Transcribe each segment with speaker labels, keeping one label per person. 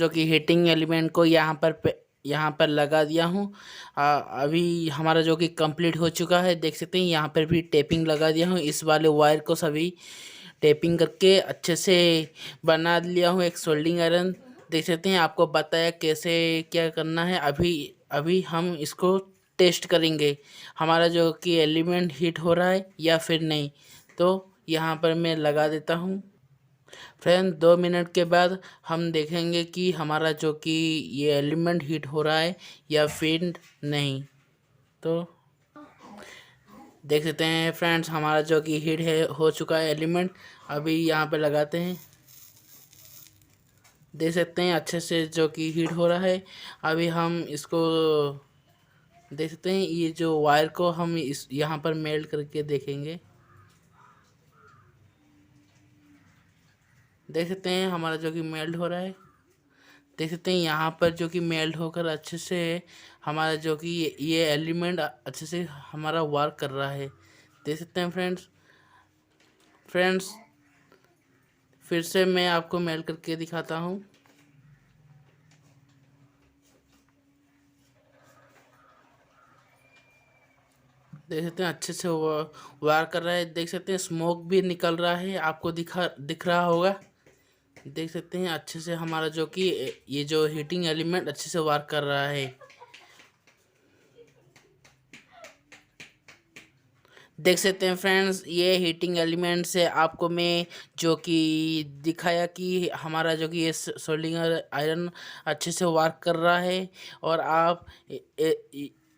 Speaker 1: जो कि heating element को यहाँ पर लगा दिया हूँ। अभी हमारा जो कि कंप्लीट हो चुका है, देख सकते हैं यहाँ पर भी टेपिंग लगा दिया हूँ। इस वाले वायर को सभी टेपिंग करके अच्छे से बना लिया हूँ एक सोल्डिंग आयरन। देख सकते हैं आपको बताया कैसे क्या करना है। अभी अभी हम इसको टेस्ट करेंगे हमारा जो कि एलिमेंट हीट हो रहा है या फिर नहीं। तो यहाँ पर मैं लगा देता हूँ। फ्रेंड 2 मिनट के बाद हम देखेंगे कि हमारा जो कि ये एलिमेंट हीट हो रहा है या फिर नहीं। तो देख सकते हैं फ्रेंड्स हमारा जो कि हीट है हो चुका है एलिमेंट। अभी यहाँ पे लगाते हैं, देख सकते हैं अच्छे से जो कि हीट हो रहा है। अभी हम इसको देख सकते हैं, ये जो वायर को हम इस यहाँ पर मेल्ट करके देखेंगे। देख सकते हैं हमारा जो कि मेल्ट हो रहा है। देख सकते हैं यहाँ पर जो कि मेल्ट होकर अच्छे से हमारा जो कि ये एलिमेंट अच्छे से हमारा वर्क कर रहा है। देख सकते हैं फ्रेंड्स फिर से मैं आपको मेल्ट करके दिखाता हूँ। देख सकते हैं अच्छे से वार कर रहा है। देख सकते हैं स्मोक भी निकल रहा है, आपको दिख रहा होगा। देख सकते हैं अच्छे से हमारा जो कि ये जो हीटिंग एलिमेंट अच्छे से वार कर रहा है। देख सकते हैं फ्रेंड्स ये हीटिंग एलिमेंट से आपको मैं जो कि दिखाया कि हमारा जो कि ये सोल्डिंग आयरन अच्छे से वर्क कर रहा है। और आप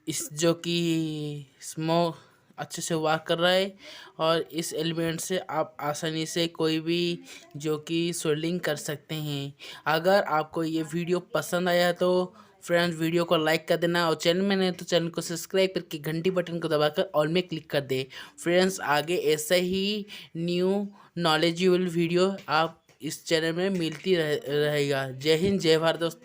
Speaker 1: इस जो कि स्मोक अच्छे से वर्क कर रहा है और इस एलिमेंट से आप आसानी से कोई भी जो कि सोल्डिंग कर सकते हैं। अगर आपको ये वीडियो पसंद आया तो फ्रेंड्स वीडियो को लाइक कर देना और चैनल में नहीं तो चैनल को सब्सक्राइब करके घंटी बटन को दबाकर ऑल में क्लिक कर दे। फ्रेंड्स आगे ऐसा ही न्यू नॉलेजेबल वीडियो आप इस चैनल में मिलती रहेगा। जय हिंद जय भारत दोस्तों।